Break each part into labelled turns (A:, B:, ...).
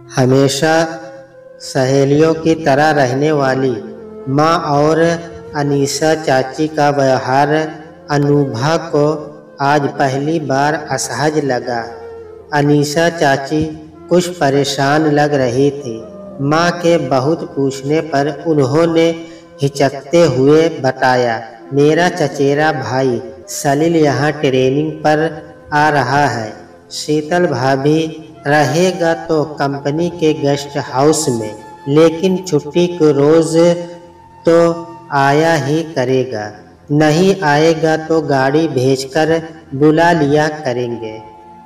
A: हमेशा सहेलियों की तरह रहने वाली माँ और अनीसा चाची का व्यवहार अनुभा को आज पहली बार असहज लगा। अनीसा चाची कुछ परेशान लग रही थी। माँ के बहुत पूछने पर उन्होंने हिचकते हुए बताया, मेरा चचेरा भाई सलील यहाँ ट्रेनिंग पर आ रहा है। शीतल भाभी रहेगा तो कंपनी के गेस्ट हाउस में, लेकिन छुट्टी के रोज तो आया ही करेगा, नहीं आएगा तो गाड़ी भेजकर बुला लिया करेंगे।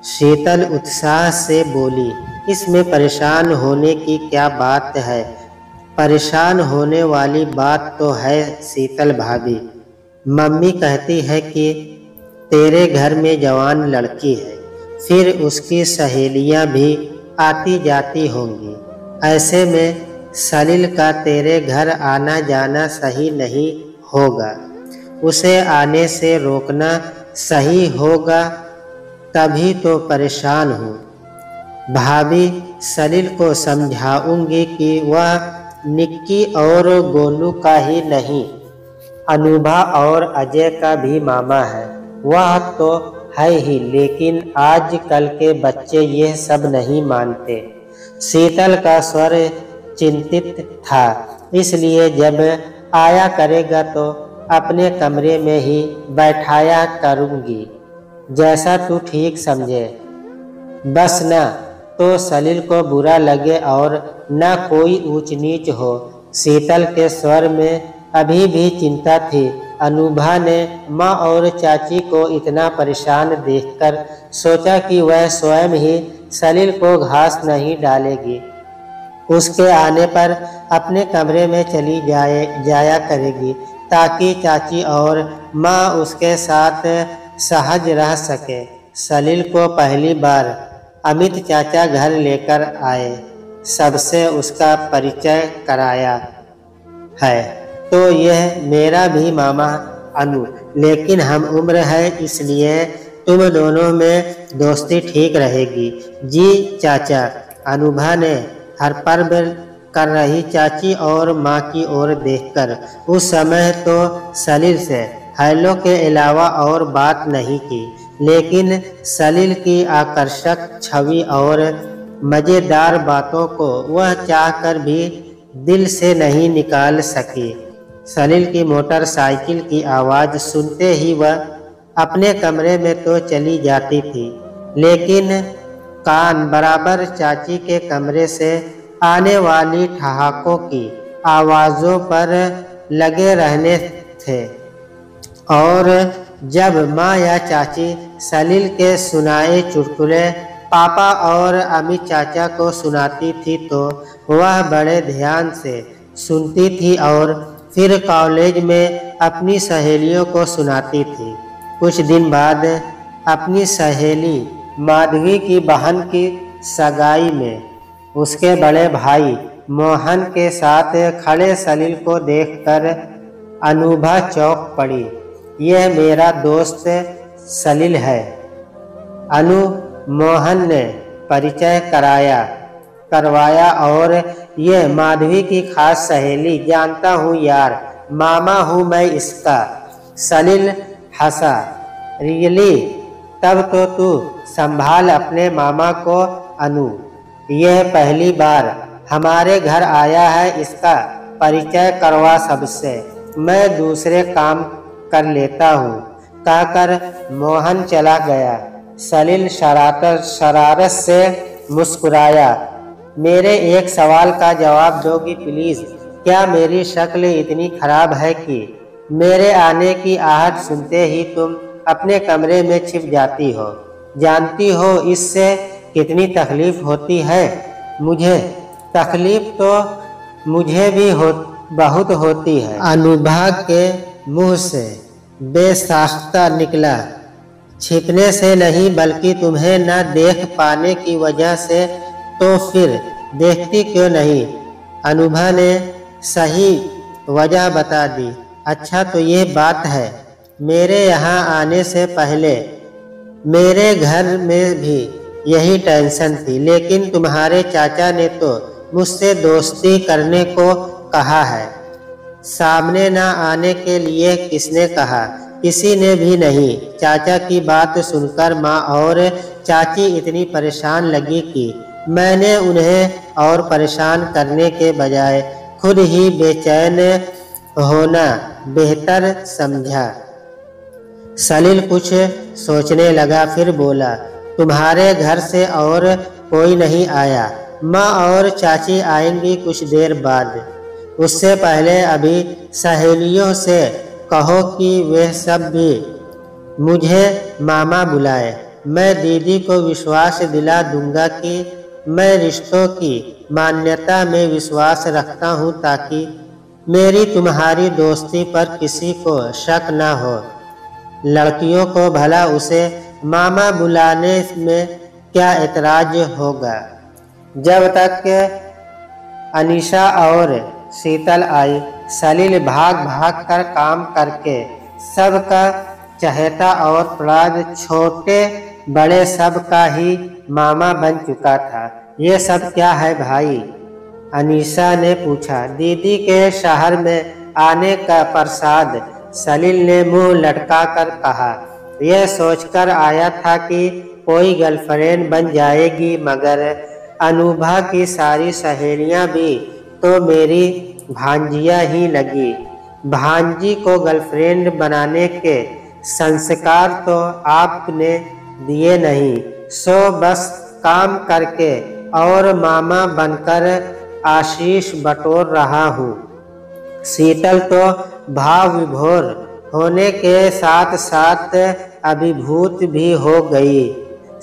A: शीतल उत्साह से बोली, इसमें परेशान होने की क्या बात है? परेशान होने वाली बात तो है शीतल भाभी। मम्मी कहती है कि तेरे घर में जवान लड़की है, फिर उसकी सहेलियां भी आती जाती होंगी। ऐसे में सलील का तेरे घर आना जाना सही नहीं होगा। उसे आने से रोकना सही होगा, तभी तो परेशान हूँ। भाभी सलील को समझाऊंगी कि वह निक्की और गोलू का ही नहीं, अनुभा और अजय का भी मामा है। वह तो है ही, लेकिन आजकल के बच्चे ये सब नहीं मानते। शीतल का स्वर चिंतित था, इसलिए जब आया करेगा तो अपने कमरे में ही बैठाया करूँगी, जैसा तू ठीक समझे। बस ना तो सलील को बुरा लगे और न कोई ऊंच नीच हो। शीतल के स्वर में अभी भी चिंता थी। अनुभा ने माँ और चाची को इतना परेशान देखकर सोचा कि वह स्वयं ही सलील को घास नहीं डालेगी। उसके आने पर अपने कमरे में चली जाया करेगी, ताकि चाची और माँ उसके साथ सहज रह सके। सलील को पहली बार अमित चाचा घर लेकर आए, सबसे उसका परिचय कराया है। तो यह मेरा भी मामा अनु, लेकिन हम उम्र है, इसलिए तुम दोनों में दोस्ती ठीक रहेगी। जी चाचा, अनुभा ने हर पर्व कर रही चाची और माँ की ओर देखकर उस समय तो सलील से हेलो के अलावा और बात नहीं की, लेकिन सलील की आकर्षक छवि और मज़ेदार बातों को वह चाहकर भी दिल से नहीं निकाल सकी। सलील की मोटरसाइकिल की आवाज़ सुनते ही वह अपने कमरे में तो चली जाती थी, लेकिन कान बराबर चाची के कमरे से आने वाली ठहाकों की आवाज़ों पर लगे रहने थे। और जब माँ या चाची सलील के सुनाए चुटकुले पापा और अमित चाचा को सुनाती थी तो वह बड़े ध्यान से सुनती थी और फिर कॉलेज में अपनी सहेलियों को सुनाती थी। कुछ दिन बाद अपनी सहेली माधवी की बहन की सगाई में उसके बड़े भाई मोहन के साथ खड़े सलील को देखकर अनुभा चौंक पड़ी। यह मेरा दोस्त सलील है, अनु मोहन ने परिचय करवाया, और ये माधवी की खास सहेली। जानता हूँ यार, मामा हूँ मैं इसका। सलील हंसा। रियली? तब तो तू संभाल अपने मामा को अनु। यह पहली बार हमारे घर आया है, इसका परिचय करवा सबसे। मैं दूसरे काम कर लेता हूँ, कहकर मोहन चला गया। सलील शरारत से मुस्कुराया। मेरे एक सवाल का जवाब दोगी प्लीज? क्या मेरी शक्ल इतनी खराब है कि मेरे आने की आहट सुनते ही तुम अपने कमरे में छिप जाती हो? जानती हो इससे कितनी तकलीफ होती है मुझे? तकलीफ तो मुझे भी बहुत होती है। अनुभा के मुंह से बेसाख्ता निकला। छिपने से नहीं, बल्कि तुम्हें न देख पाने की वजह से। तो फिर देखती क्यों नहीं? अनुभा ने सही वजह बता दी। अच्छा तो ये बात है, मेरे यहाँ आने से पहले मेरे घर में भी यही टेंशन थी। लेकिन तुम्हारे चाचा ने तो मुझसे दोस्ती करने को कहा है। सामने न आने के लिए किसने कहा? किसी ने भी नहीं। चाचा की बात सुनकर माँ और चाची इतनी परेशान लगी कि मैंने उन्हें और परेशान करने के बजाय खुद ही बेचैन होना बेहतर समझा। सलील कुछ सोचने लगा, फिर बोला, तुम्हारे घर से और कोई नहीं आया? माँ और चाची आएंगी कुछ देर बाद। उससे पहले अभी सहेलियों से कहो कि वे सब भी मुझे मामा बुलाए। मैं दीदी को विश्वास दिला दूंगा कि मैं रिश्तों की मान्यता में विश्वास रखता हूँ, ताकि मेरी तुम्हारी दोस्ती पर किसी को शक न हो। लड़कियों को भला उसे मामा बुलाने में क्या एतराज होगा? जब तक अनीशा और शीतल आई, सलील भाग भाग कर काम करके सबका चहेता और प्रहलाद छोटे बड़े सबका ही मामा बन चुका था। ये सब क्या है भाई? अनीशा ने पूछा। दीदी के शहर में आने का प्रसाद, सलील ने मुंह लटका कर कहा। यह सोचकर आया था कि कोई गर्लफ्रेंड बन जाएगी, मगर अनुभा की सारी सहेलियां भी तो मेरी भांजिया ही लगी। भांजी को गर्लफ्रेंड बनाने के संस्कार तो आपने दिए नहीं, सो बस काम करके और मामा बनकर आशीष बटोर रहा हूँ। शीतल तो भाव विभोर होने के साथ साथ अभिभूत भी हो गई।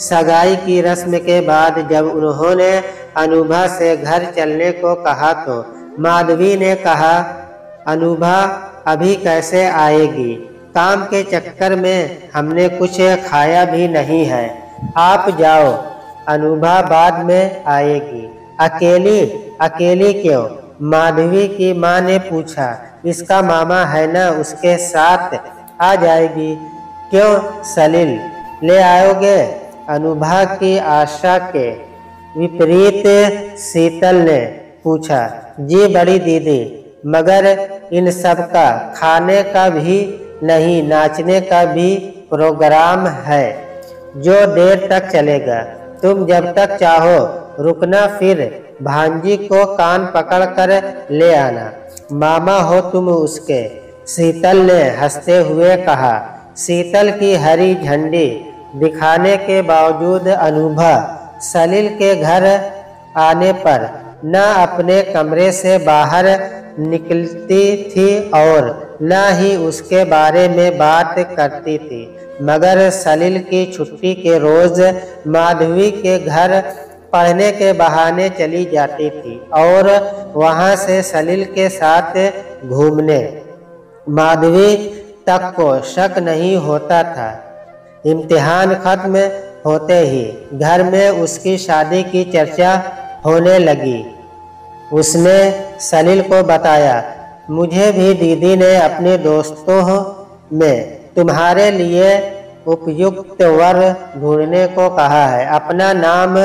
A: सगाई की रस्म के बाद जब उन्होंने अनुभा से घर चलने को कहा तो माधवी ने कहा, अनुभा अभी कैसे आएगी? काम के चक्कर में हमने कुछ खाया भी नहीं है। आप जाओ, अनुभा बाद में आएगी। अकेली अकेली क्यों? माधवी की माँ ने पूछा। इसका मामा है ना, उसके साथ आ जाएगी। क्यों सलील, ले आओगे? अनुभा की आशा के विपरीत शीतल ने पूछा। जी बड़ी दीदी, मगर इन सब का खाने का भी नहीं, नाचने का भी प्रोग्राम है जो देर तक चलेगा। तुम जब तक चाहो रुकना, फिर भांजी को कान पकड़कर ले आना। मामा हो तुम उसके, शीतल ने हंसते हुए कहा। शीतल की हरी झंडी दिखाने के बावजूद अनुभा सलील के घर आने पर न अपने कमरे से बाहर निकलती थी और न ही उसके बारे में बात करती थी, मगर सलील की छुट्टी के रोज माधवी के घर पढ़ने के बहाने चली जाती थी और वहां से सलील के साथ घूमने। माधवी तक को शक नहीं होता था। इम्तिहान खत्म होते ही घर में उसकी शादी की चर्चा होने लगी। उसने सलील को बताया, मुझे भी दीदी ने अपने दोस्तों में तुम्हारे लिए उपयुक्त वर ढूंढने को कहा है। अपना नाम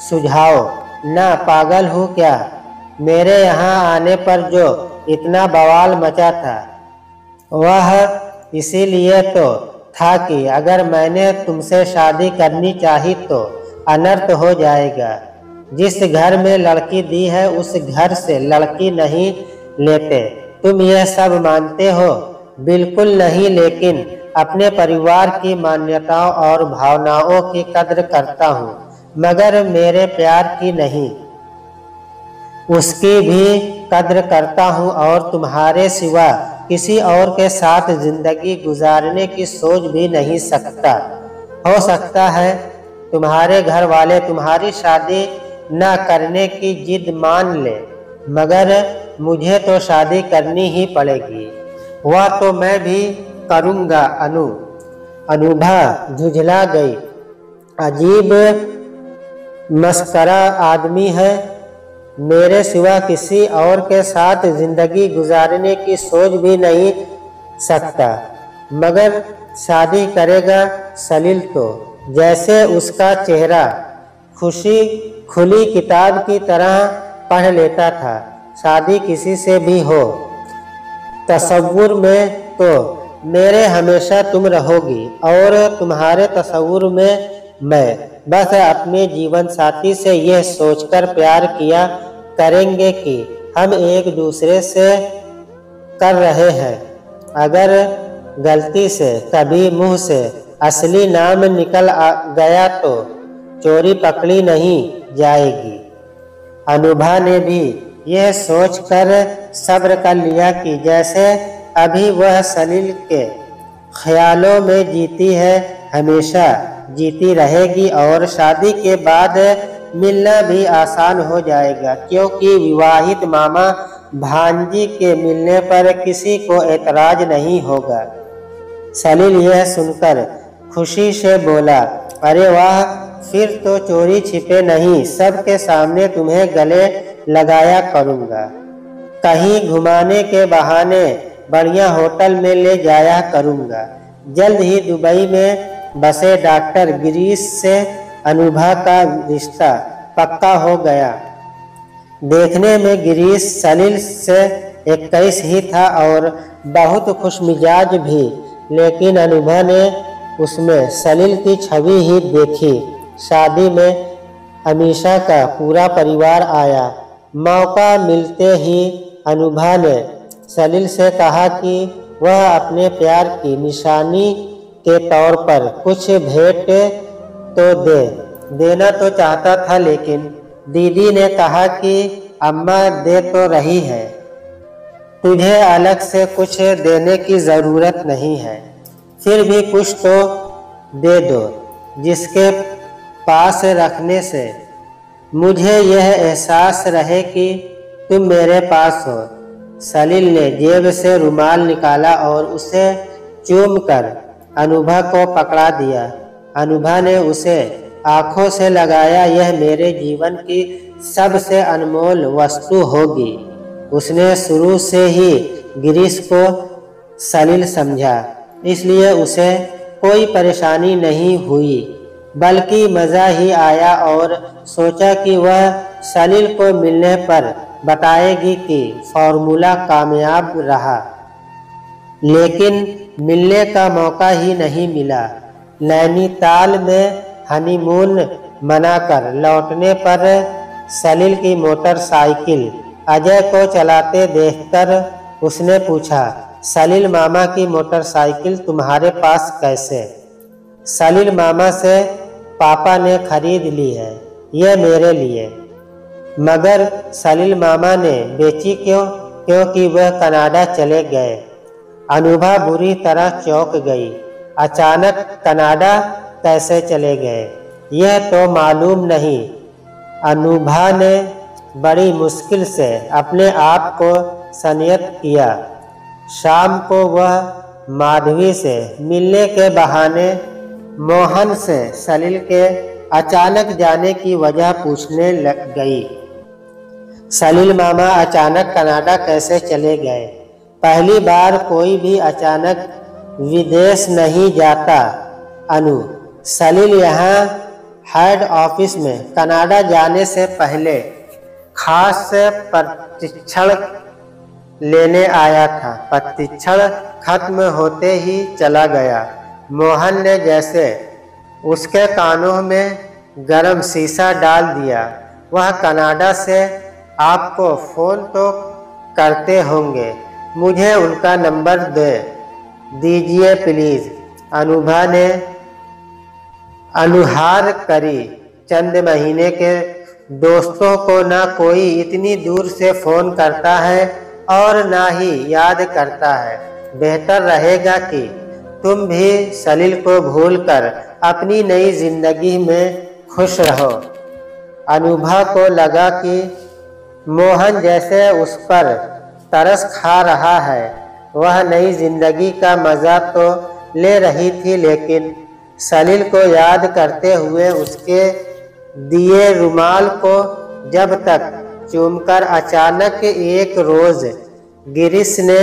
A: सुझाओ ना, पागल हूँ क्या? मेरे यहाँ आने पर जो इतना बवाल मचा था वह इसीलिए तो था कि अगर मैंने तुमसे शादी करनी चाही तो अनर्थ हो जाएगा। जिस घर में लड़की दी है उस घर से लड़की नहीं लेते। तुम यह सब मानते हो? बिल्कुल नहीं, लेकिन अपने परिवार की मान्यताओं और भावनाओं की कद्र करता हूँ, मगर मेरे प्यार की नहीं। उसकी भी कद्र करता हूँ और तुम्हारे सिवा किसी और के साथ जिंदगी गुजारने की सोच भी नहीं सकता। हो सकता है तुम्हारे घर वाले तुम्हारी शादी न करने की जिद मान ले, मगर मुझे तो शादी करनी ही पड़ेगी। वह तो मैं भी करूँगा। अनुभा झुझला गई। अजीब मस्करा आदमी है। मेरे सिवा किसी और के साथ जिंदगी गुजारने की सोच भी नहीं सकता, मगर शादी करेगा सलील तो। जैसे उसका चेहरा खुशी खुली किताब की तरह पढ़ लेता था। शादी किसी से भी हो, तसव्वुर में तो मेरे हमेशा तुम रहोगी और तुम्हारे तसव्वुर में मैं। बस अपने जीवन साथी से यह सोचकर प्यार किया करेंगे कि हम एक दूसरे से कर रहे हैं। अगर गलती से कभी मुंह से असली नाम निकल गया तो चोरी पकड़ी नहीं जाएगी। अनुभा ने भी यह सोचकर सब्र कर लिया कि जैसे अभी वह सलील के ख्यालों में जीती है, हमेशा जीती रहेगी और शादी के बाद मिलना भी आसान हो जाएगा, क्योंकि विवाहित मामा भांजी के मिलने पर किसी को एतराज नहीं होगा। सलील यह सुनकर खुशी से बोला, अरे वाह, फिर तो चोरी छिपे नहीं, सबके सामने तुम्हें गले लगाया करूँगा। कहीं घुमाने के बहाने बढ़िया होटल में ले जाया करूँगा। जल्द ही दुबई में बसे डॉक्टर गिरीश से अनुभा का रिश्ता पक्का हो गया। देखने में गिरीश सलील से 21 ही था और बहुत खुशमिजाज भी, लेकिन अनुभा ने उसमें सलील की छवि ही देखी। शादी में अमीशा का पूरा परिवार आया। मौका मिलते ही अनुभा ने सलील से कहा कि वह अपने प्यार की निशानी के तौर पर कुछ भेंट तो देना तो चाहता था, लेकिन दीदी ने कहा कि अम्मा दे तो रही है, तुझे अलग से कुछ देने की ज़रूरत नहीं है, फिर भी कुछ तो दे दो, जिसके पास रखने से मुझे यह एहसास रहे कि तुम मेरे पास हो। सलील ने जेब से रुमाल निकाला और उसे चूमकर अनुभा को पकड़ा दिया। अनुभा ने उसे आंखों से लगाया। यह मेरे जीवन की सबसे अनमोल वस्तु होगी। उसने शुरू से ही गिरीश को सलील समझा, इसलिए उसे कोई परेशानी नहीं हुई, बल्कि मज़ा ही आया और सोचा कि वह सलील को मिलने पर बताएगी कि फॉर्मूला कामयाब रहा। लेकिन मिलने का मौका ही नहीं मिला। नैनीताल में हनीमून मनाकर लौटने पर सलील की मोटरसाइकिल अजय को चलाते देखकर उसने पूछा, सलील मामा की मोटरसाइकिल तुम्हारे पास कैसे? सलील मामा से पापा ने खरीद ली है, यह मेरे लिए। मगर सलील मामा ने बेची क्यों? क्योंकि वह कनाडा चले गए। अनुभा बुरी तरह चौंक गई। अचानक कनाडा कैसे चले गए, यह तो मालूम नहीं। अनुभा ने बड़ी मुश्किल से अपने आप को संयत किया। शाम को वह माधवी से मिलने के बहाने मोहन से सलील के अचानक जाने की वजह पूछने लग गई। सलील मामा अचानक कनाडा कैसे चले गए? पहली बार कोई भी अचानक विदेश नहीं जाता अनु। सलील यहाँ हेड ऑफिस में कनाडा जाने से पहले खास प्रशिक्षण लेने आया था। प्रशिक्षण खत्म होते ही चला गया। मोहन ने जैसे उसके कानों में गरम शीशा डाल दिया। वह कनाडा से आपको फ़ोन तो करते होंगे, मुझे उनका नंबर दे दीजिए प्लीज़। अनुभा ने अनुहार करी। चंद महीने के दोस्तों को ना कोई इतनी दूर से फ़ोन करता है और ना ही याद करता है। बेहतर रहेगा कि तुम भी सलील को भूलकर अपनी नई जिंदगी में खुश रहो। अनुभा को लगा कि मोहन जैसे उस पर तरस खा रहा है। वह नई जिंदगी का मज़ा तो ले रही थी, लेकिन सलील को याद करते हुए उसके दिए रुमाल को जब तक चूमकर अचानक एक रोज़ गिरीश ने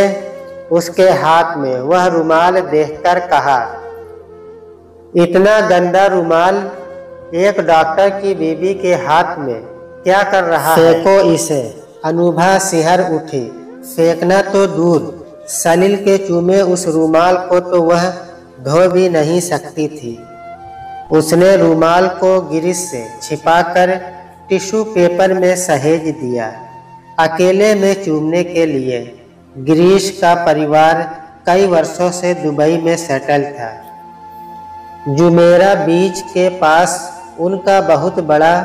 A: उसके हाथ में वह रुमाल देखकर कहा, इतना गंदा रुमाल एक डॉक्टर की बीवी के हाथ में क्या कर रहा है? फेंको इसे। अनुभा सिहर उठी। फेंकना तो दूर, सलील के चूमे उस रूमाल को तो वह धो भी नहीं सकती थी। उसने रूमाल को गिरीश से छिपाकर टिश्यू पेपर में सहेज दिया, अकेले में चूमने के लिए। गिरीश का परिवार कई वर्षों से दुबई में सेटल था। जुमेरा बीच के पास उनका बहुत बड़ा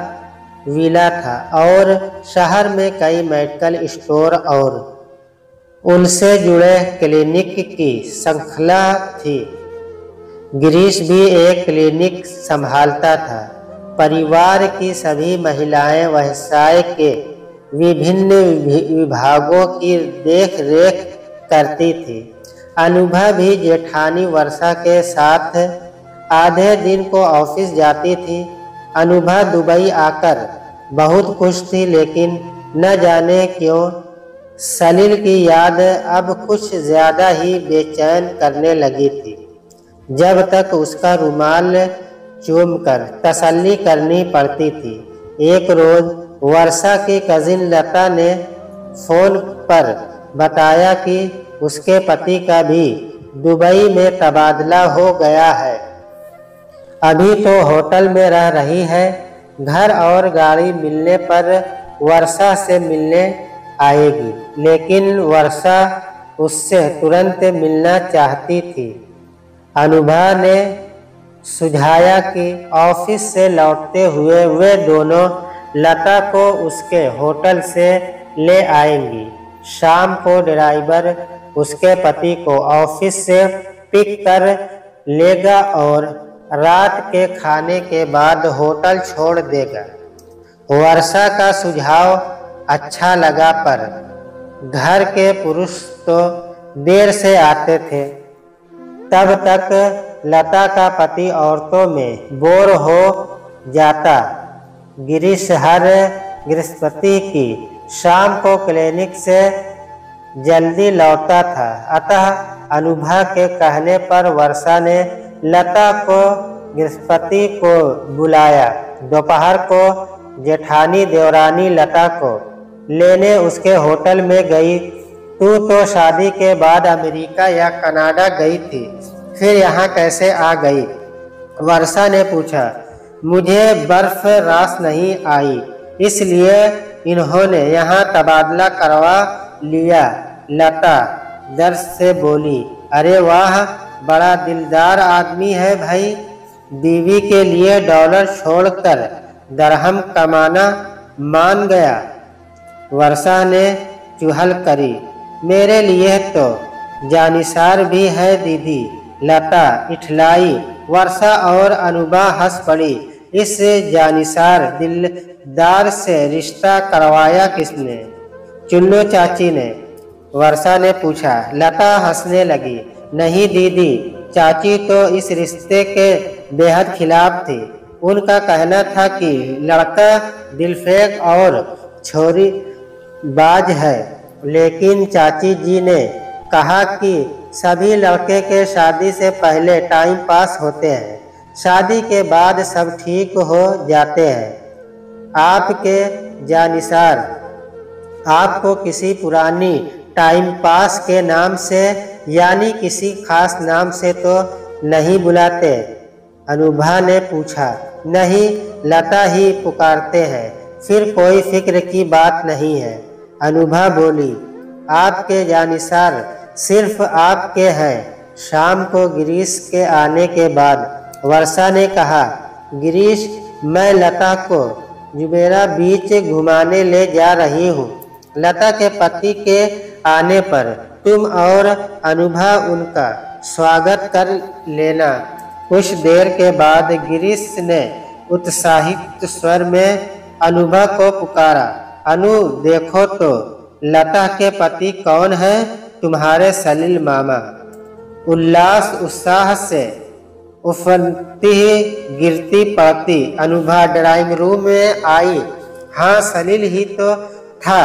A: विला था और शहर में कई मेडिकल स्टोर और उनसे जुड़े क्लिनिक की श्रृंखला थी। गिरीश भी एक क्लिनिक संभालता था। परिवार की सभी महिलाएं व्यवसाय के विभिन्न विभागों की देख रेख करती थी। अनुभा भी जेठानी वर्षा के साथ आधे दिन को ऑफिस जाती थी। अनुभा दुबई आकर बहुत खुश थी, लेकिन न जाने क्यों सलील की याद अब कुछ ज्यादा ही बेचैन करने लगी थी। जब तक उसका रुमाल चूमकर तसल्ली करनी पड़ती थी। एक रोज वर्षा की कजिन लता ने फोन पर बताया कि उसके पति का भी दुबई में तबादला हो गया है। अभी तो होटल में रह रही है। घर और गाड़ी मिलने पर वर्षा से मिलने आएगी, लेकिन वर्षा उससे तुरंत मिलना चाहती थी। अनुभा ने सुझाया कि ऑफिस से लौटते हुए वे दोनों लता को उसके होटल से ले आएंगी। शाम को ड्राइवर उसके पति को ऑफिस से पिक कर लेगा और रात के खाने के बाद होटल छोड़ देगा। वर्षा का सुझाव अच्छा लगा, पर घर के पुरुष तो देर से आते थे। तब तक लता का पति औरतों में बोर हो जाता। गिरीश हर बृहस्पति की शाम को क्लिनिक से जल्दी लौटता था, अतः अनुभा के कहने पर वर्षा ने लता को बृहस्पति को बुलाया। दोपहर को जेठानी देवरानी लता को लेने उसके होटल में गई। तू तो शादी के बाद अमेरिका या कनाडा गई थी, फिर यहाँ कैसे आ गई? वर्षा ने पूछा। मुझे बर्फ रास नहीं आई, इसलिए इन्होंने यहाँ तबादला करवा लिया। लता दर्द से बोली। अरे वाह, बड़ा दिलदार आदमी है भाई। बीवी के लिए डॉलर छोड़कर दरहम कमाना मान गया। वर्षा ने चुहल करी। मेरे लिए तो जानिसार भी है दीदी, लता इठलाई। वर्षा और अनुभा हंस पड़ी। इस जानिसार दिलदार से रिश्ता करवाया किसने? चुन्नू चाची ने, वर्षा ने पूछा। लता हंसने लगी। नहीं दीदी, चाची तो इस रिश्ते के बेहद खिलाफ थी। उनका कहना था कि लड़का दिलफेक और छोरी बाज है, लेकिन चाची जी ने कहा कि सभी लड़के के शादी से पहले टाइम पास होते हैं, शादी के बाद सब ठीक हो जाते हैं। आपके जानिसार आपको किसी पुरानी टाइम पास के नाम से, यानी किसी खास नाम से तो नहीं बुलाते? अनुभा ने पूछा। नहीं, लता ही पुकारते हैं। फिर कोई फिक्र की बात नहीं है, अनुभा बोली। आपके जानिसार सिर्फ आपके हैं। शाम को गिरीश के आने के बाद वर्षा ने कहा, गिरीश, मैं लता को जुमेरा बीच घुमाने ले जा रही हूँ। लता के पति के आने पर तुम और अनुभा उनका स्वागत कर लेना। कुछ देर के बाद गिरीश ने उत्साहित स्वर में अनुभा को पुकारा। अनु, देखो तो लता के पति कौन है? तुम्हारे सलील मामा। उल्लास उत्साह से उफनती गिरती पड़ती अनुभा ड्राइंग रूम में आई। हाँ, सलील ही तो था।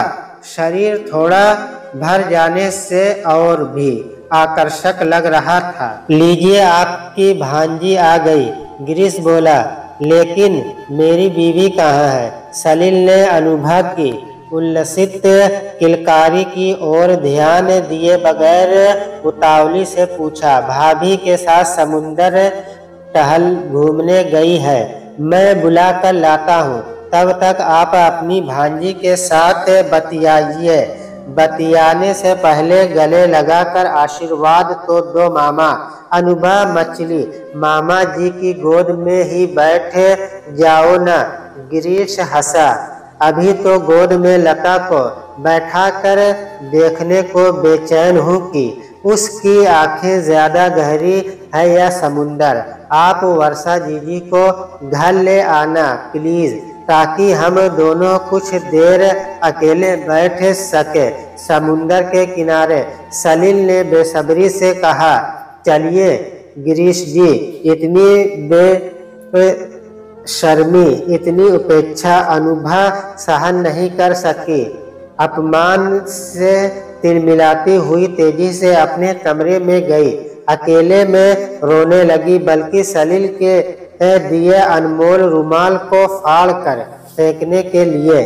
A: शरीर थोड़ा भर जाने से और भी आकर्षक लग रहा था। लीजिए, आपकी भांजी आ गई, गिरीश बोला। लेकिन मेरी बीवी कहाँ है? सलील ने अनुभा की उल्लसित किलकारी की ओर ध्यान दिए बगैर उतावली से पूछा। भाभी के साथ समुंदर टहल घूमने गई है, मैं बुला कर लाता हूँ। तब तक आप अपनी भांजी के साथ बतियाइए। बतियाने से पहले गले लगाकर आशीर्वाद तो दो मामा। अनुभा मचली। मामा जी की गोद में ही बैठ जाओ न। गिरीश हंसा। अभी तो गोद में लता को बैठाकर देखने को बेचैन हूँ कि उसकी आंखें ज्यादा गहरी है या समुंदर। आप वर्षा जीजी को घर ले आना प्लीज, ताकि हम दोनों कुछ देर अकेले बैठ सके समुंदर के किनारे। सलील ने बेसब्री से कहा, चलिए गिरीश जी। इतनी बेशर्मी, इतनी उपेक्षा अनुभा सहन नहीं कर सकी। अपमान से तिलमिलाती हुई तेजी से अपने कमरे में गई। अकेले में रोने लगी, बल्कि सलील के दिए अनमोल रुमाल को फाड़ कर फेंकने के लिए